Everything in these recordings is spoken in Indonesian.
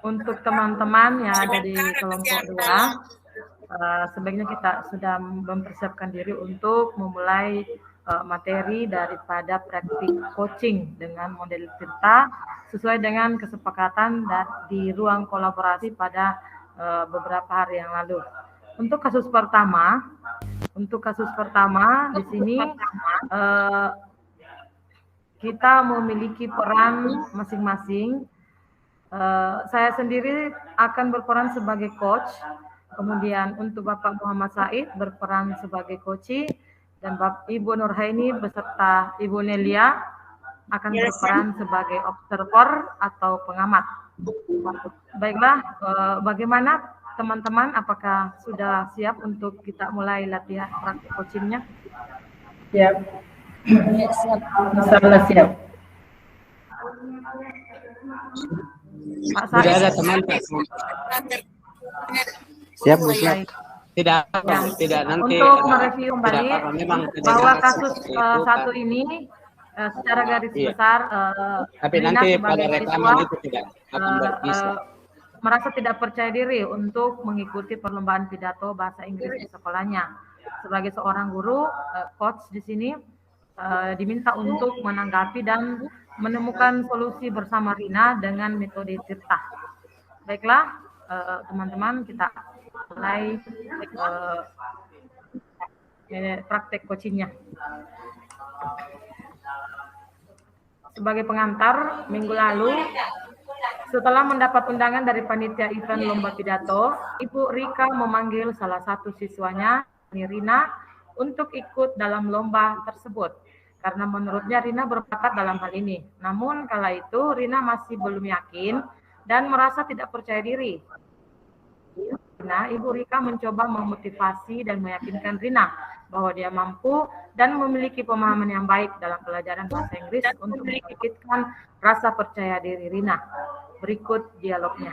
untuk teman-teman yang ada di kelompok 2, sebaiknya kita sudah mempersiapkan diri untuk memulai materi daripada praktik coaching dengan model Tirta sesuai dengan kesepakatan di ruang kolaborasi pada beberapa hari yang lalu. Untuk kasus pertama di sini kita memiliki peran masing-masing. Saya sendiri akan berperan sebagai coach, kemudian untuk Bapak Muhammad Said berperan sebagai coach, dan Ibu Nurhaini beserta Ibu Nelia akan berperan sebagai observer atau pengamat. Baiklah, bagaimana teman-teman? Apakah sudah siap untuk kita mulai latihan praktik coachingnya? Siap. Insyaallah siap. Pak Said. Sudah ada teman. Siap, Bu. Siap. Tidak nanti. Untuk mereview kembali bahwa kasus satu ini secara garis besar, tapi nanti pada rekaman itu tidak akan bisa. Merasa tidak percaya diri untuk mengikuti perlombaan pidato bahasa Inggris di sekolahnya. Sebagai seorang guru, coach di sini diminta untuk menanggapi dan menemukan solusi bersama Rina dengan metode Tirta. Baiklah, teman-teman, kita mulai praktek coachingnya. Sebagai pengantar, minggu lalu setelah mendapat undangan dari panitia event lomba pidato, Ibu Rika memanggil salah satu siswanya, Rina, untuk ikut dalam lomba tersebut. Karena menurutnya Rina berbakat dalam hal ini. Namun kala itu Rina masih belum yakin dan merasa tidak percaya diri. Nah, Ibu Rika mencoba memotivasi dan meyakinkan Rina bahwa dia mampu dan memiliki pemahaman yang baik dalam pelajaran bahasa Inggris untuk membangkitkan rasa percaya diri Rina. Berikut dialognya.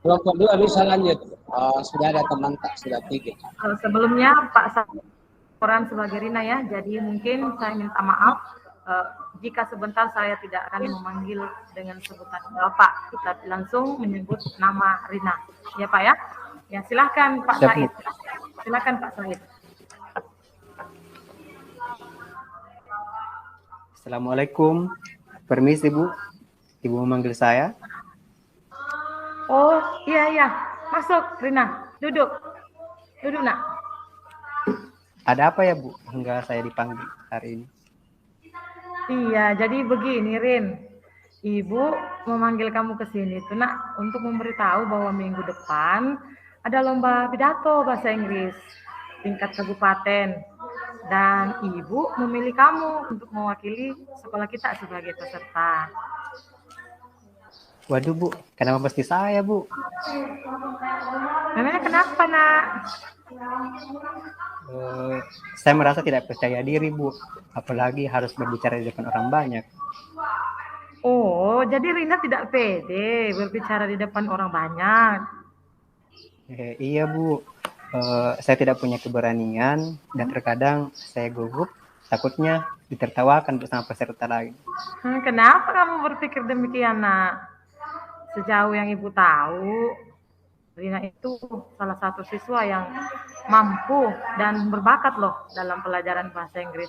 Kelompok 2 bisa lanjut. Sudah ada teman tak? Sudah 3. Sebelumnya Pak Saran sebagai Rina ya, jadi mungkin saya minta maaf jika sebentar saya tidak akan memanggil dengan sebutan Bapak, tapi langsung menyebut nama Rina. Ya Pak ya? Ya silahkan Pak Said. Silahkan Pak Said. Assalamualaikum. Permisi Bu, Ibu memanggil saya. Oh iya, masuk Rina, duduk nak. Ada apa ya Bu, hingga saya dipanggil hari ini? Iya, jadi begini Rin, Ibu memanggil kamu ke sini tuh nak untuk memberitahu bahwa minggu depan ada lomba pidato bahasa Inggris tingkat kabupaten dan Ibu memilih kamu untuk mewakili sekolah kita sebagai peserta. Waduh Bu, kenapa mesti saya Bu? Namanya kenapa nak? Saya merasa tidak percaya diri Bu, apalagi harus berbicara di depan orang banyak. Oh, jadi Rina tidak pede berbicara di depan orang banyak? Iya Bu, saya tidak punya keberanian dan terkadang saya gugup, takutnya ditertawakan bersama peserta lain. Kenapa kamu berpikir demikian nak? Sejauh yang Ibu tahu, Rina itu salah satu siswa yang mampu dan berbakat loh dalam pelajaran bahasa Inggris.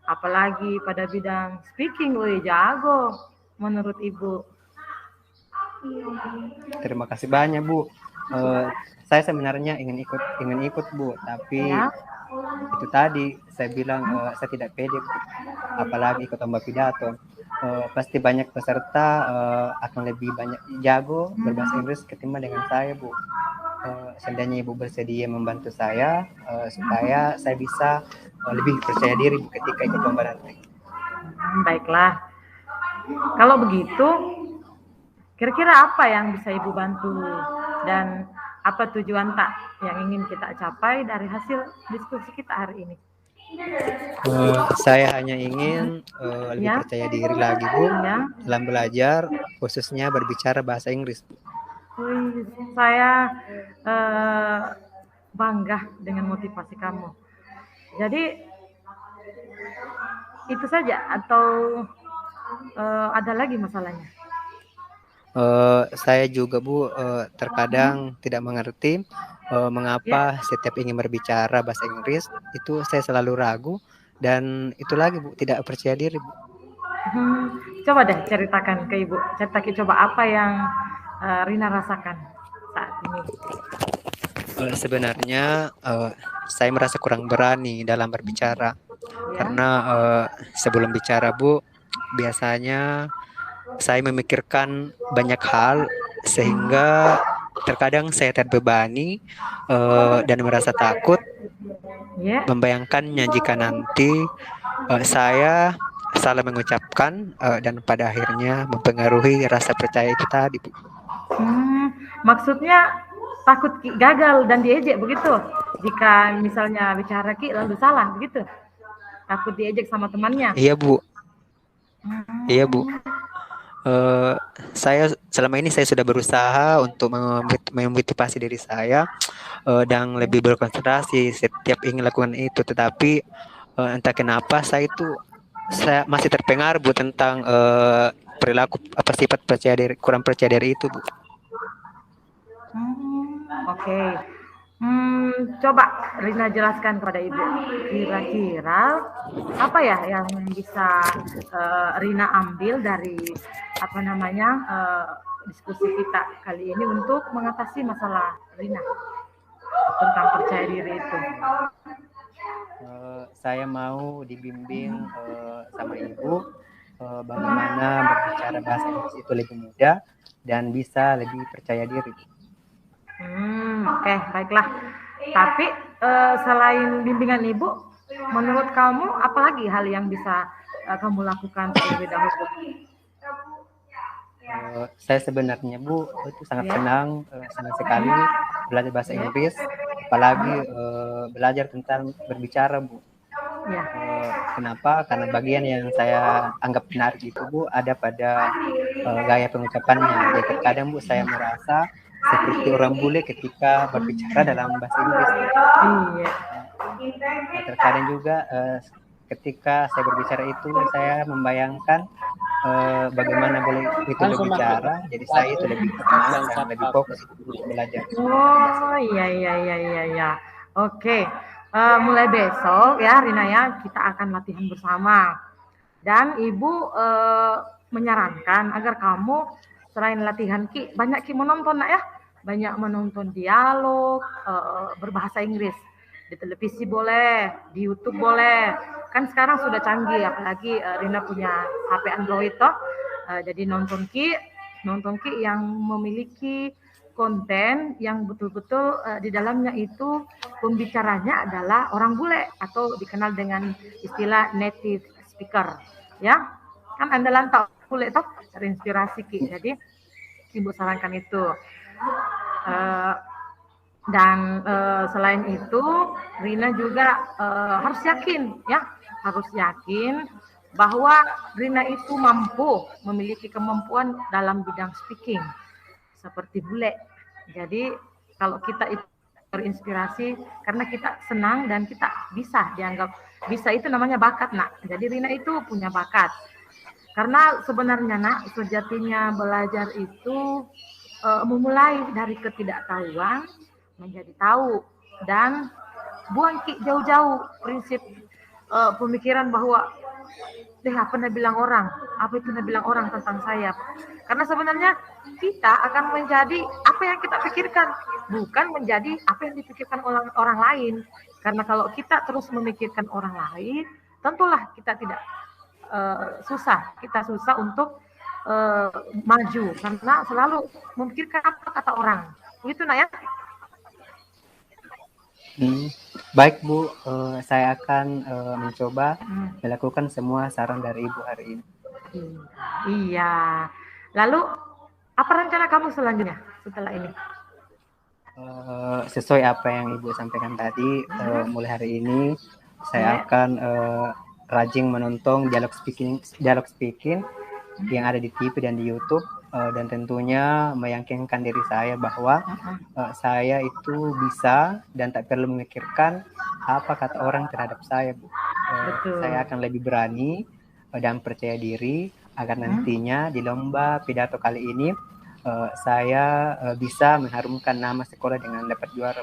Apalagi pada bidang speaking, jago menurut Ibu. Terima kasih banyak Bu. Saya sebenarnya ingin ikut Bu, tapi ya, itu tadi saya bilang saya tidak pede Bu. Apalagi ikut lomba pidato. Pasti banyak peserta akan lebih banyak jago berbahasa Inggris ketimbang dengan saya Bu. Seandainya Ibu bersedia membantu saya supaya saya bisa lebih percaya diri Bu ketika ikut lomba nanti. Baiklah, kalau begitu kira-kira apa yang bisa Ibu bantu dan apa tujuan tak yang ingin kita capai dari hasil diskusi kita hari ini? Saya hanya ingin lebih percaya diri lagi Bu dalam belajar, khususnya berbicara bahasa Inggris. Saya bangga dengan motivasi kamu. Jadi itu saja atau ada lagi masalahnya? Saya juga Bu terkadang tidak mengerti Ya. mengapa setiap ingin berbicara bahasa Inggris itu saya selalu ragu dan itu lagi Bu tidak percaya diri Bu. Coba deh ceritakan ke Ibu. Coba apa yang Rina rasakan saat ini. Sebenarnya saya merasa kurang berani dalam berbicara Ya. karena sebelum bicara Bu biasanya saya memikirkan banyak hal sehingga terkadang saya terbebani dan merasa takut Ya. membayangkannya jika nanti saya salah mengucapkan dan pada akhirnya mempengaruhi rasa percaya itu tadi Bu. Maksudnya takut Ki gagal dan diejek begitu? Jika misalnya bicara Ki lalu salah begitu? Takut diejek sama temannya? Iya Bu, iya Bu. Hmm. Saya selama ini saya sudah berusaha untuk memotivasi diri saya dan lebih berkonsentrasi setiap ingin lakukan itu, tetapi entah kenapa saya masih terpengaruh Bu tentang perilaku apa sifat kurang percaya diri itu Bu. Oke. Coba Rina jelaskan kepada Ibu. Kira-kira apa ya yang bisa Rina ambil dari diskusi kita kali ini untuk mengatasi masalah Rina tentang percaya diri itu? Saya mau dibimbing sama Ibu bagaimana berbicara bahasa Inggris itu lebih mudah dan bisa lebih percaya diri. Oke, baiklah. Tapi selain bimbingan Ibu, menurut kamu apalagi hal yang bisa kamu lakukan terlebih dahulu? Saya sebenarnya Bu itu sangat senang sekali belajar bahasa Inggris, apalagi belajar tentang berbicara Bu. Ya. Kenapa? Karena bagian yang saya anggap menarik itu Bu ada pada gaya pengucapannya. Jadi terkadang Bu saya merasa seperti orang bule ketika berbicara dalam bahasa Inggris. Iya. Terkadang juga ketika saya berbicara itu saya membayangkan bagaimana boleh itu berbicara, jadi saya itu lebih tenang dan lebih fokus belajar. Oh iya. Oke, mulai besok ya Rina ya kita akan latihan bersama. Dan Ibu menyarankan agar kamu selain latihan banyak menonton nak ya, banyak menonton dialog berbahasa Inggris di televisi boleh, di YouTube boleh. Kan sekarang sudah canggih, apalagi Rina punya HP Android toh. Jadi nonton Ki yang memiliki konten yang betul-betul di dalamnya itu pembicaranya adalah orang bule atau dikenal dengan istilah native speaker, ya. Kan andalan tahu bule toh terinspirasi Ki. Jadi Ibu sarankan itu. Dan selain itu Rina juga harus yakin bahwa Rina itu memiliki kemampuan dalam bidang speaking seperti bule. Jadi kalau kita itu terinspirasi karena kita senang dan kita bisa dianggap bisa itu namanya bakat nak. Jadi Rina itu punya bakat. Karena sebenarnya nak sejatinya belajar itu memulai dari ketidaktahuan menjadi tahu dan buang jauh-jauh prinsip pemikiran bahwa apa itu bilang orang tentang saya, karena sebenarnya kita akan menjadi apa yang kita pikirkan, bukan menjadi apa yang dipikirkan orang lain. Karena kalau kita terus memikirkan orang lain, tentulah kita tidak susah untuk maju karena selalu memikirkan apa kata orang. Begitu nak ya? Baik Bu, saya akan mencoba melakukan semua saran dari Ibu hari ini. Iya. Lalu apa rencana kamu selanjutnya setelah ini? Sesuai apa yang Ibu sampaikan tadi, mulai hari ini saya akan rajin menonton dialog speaking yang ada di TV dan di YouTube. Dan tentunya meyakinkan diri saya bahwa saya itu bisa dan tak perlu memikirkan apa kata orang terhadap saya, Bu. Saya akan lebih berani dan percaya diri agar nantinya di lomba pidato kali ini saya bisa mengharumkan nama sekolah dengan dapat juara.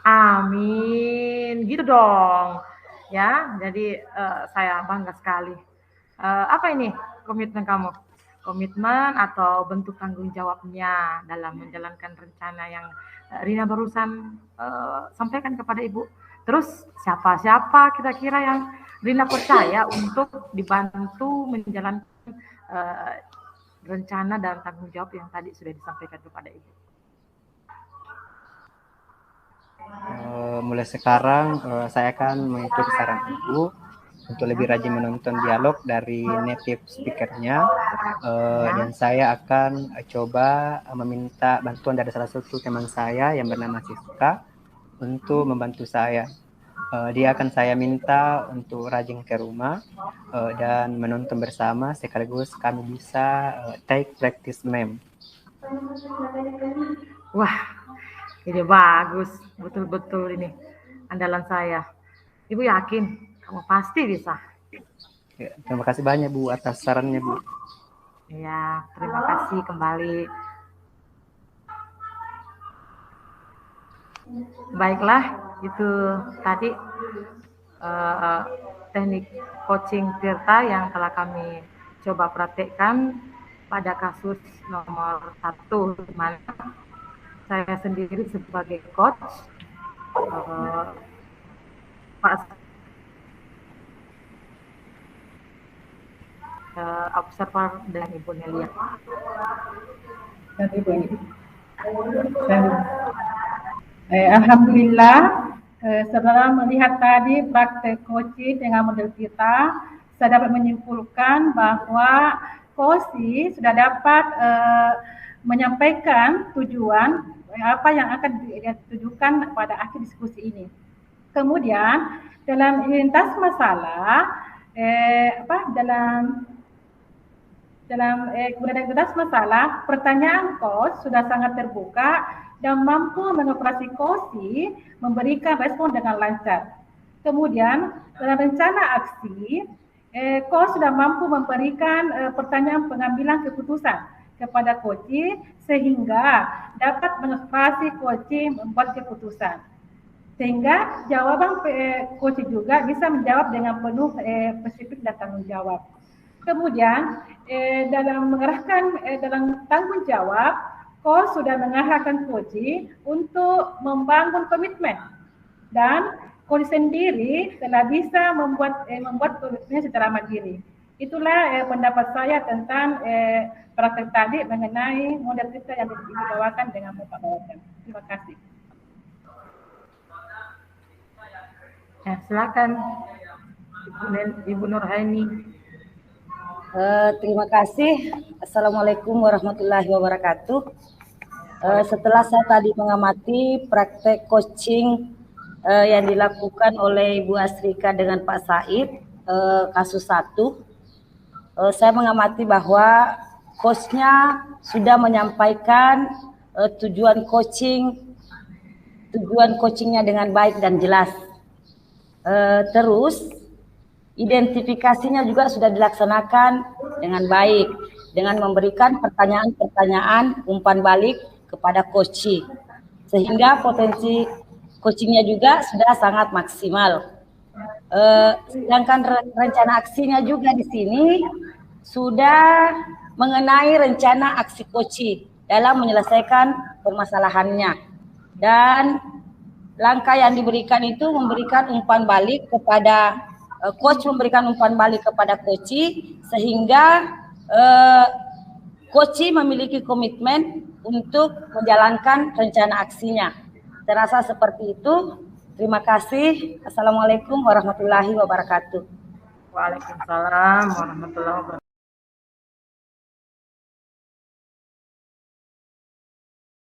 Amin, gitu dong. Ya, jadi saya bangga sekali. Apa ini komitmen kamu? Komitmen atau bentuk tanggung jawabnya dalam menjalankan rencana yang Rina barusan sampaikan kepada Ibu. Terus siapa kira-kira yang Rina percaya untuk dibantu menjalankan rencana dan tanggung jawab yang tadi sudah disampaikan kepada Ibu? Mulai sekarang saya akan mengikuti saran Ibu untuk lebih rajin menonton dialog dari native speaker-nya, dan saya akan coba meminta bantuan dari salah satu teman saya yang bernama Siska untuk membantu saya. Dia akan saya minta untuk rajin ke rumah dan menonton bersama, sekaligus kami bisa take practice meme. Wah, ide bagus, betul-betul ini andalan saya. Ibu yakin kamu pasti bisa. Ya, terima kasih banyak Bu atas sarannya Bu. Ya, terima kasih kembali. Baiklah, itu tadi teknik coaching Tirta yang telah kami coba praktekkan pada kasus nomor 1, di mana saya sendiri sebagai coach, Pak observer dan Ibu Nelia. Alhamdulillah, setelah melihat tadi praktek coaching dengan model kita, saya dapat menyimpulkan bahwa coaching sudah dapat menyampaikan tujuan apa yang akan ditujukan pada akhir diskusi ini. Kemudian dalam lintas masalah, kemudian lintas masalah, pertanyaan coach sudah sangat terbuka dan mampu mengoperasi coaching memberikan respon dengan lancar. Kemudian dalam rencana aksi, coach sudah mampu memberikan pertanyaan pengambilan keputusan kepada coaching sehingga dapat menginspirasi coaching membuat keputusan. Sehingga jawaban coaching juga bisa menjawab dengan penuh spesifik dan tanggung jawab. Kemudian dalam mengerahkan dalam tanggung jawab, coach sudah mengarahkan coaching untuk membangun komitmen, dan coach sendiri telah bisa membuat komitmen secara mandiri. Itulah pendapat saya tentang praktek tadi mengenai model kita yang dibawakan dengan Bapak Bawakan. Terima kasih. Ya, silakan Ibu Nurhaini. Terima kasih. Assalamualaikum warahmatullahi wabarakatuh. Setelah saya tadi mengamati praktek coaching yang dilakukan oleh Ibu Asrika dengan Pak Said, kasus 1, saya mengamati bahwa coachnya sudah menyampaikan tujuan coachingnya dengan baik dan jelas. Terus identifikasinya juga sudah dilaksanakan dengan baik dengan memberikan pertanyaan-pertanyaan umpan balik kepada coaching, sehingga potensi coachingnya juga sudah sangat maksimal. Sedangkan rencana aksinya juga di sini sudah mengenai rencana aksi coaching dalam menyelesaikan permasalahannya, dan langkah yang diberikan itu memberikan umpan balik kepada coach, memberikan umpan balik kepada coaching, sehingga coaching memiliki komitmen untuk menjalankan rencana aksinya. Terasa seperti itu. Terima kasih. Assalamualaikum warahmatullahi wabarakatuh. Waalaikumsalam warahmatullahi wabarakatuh.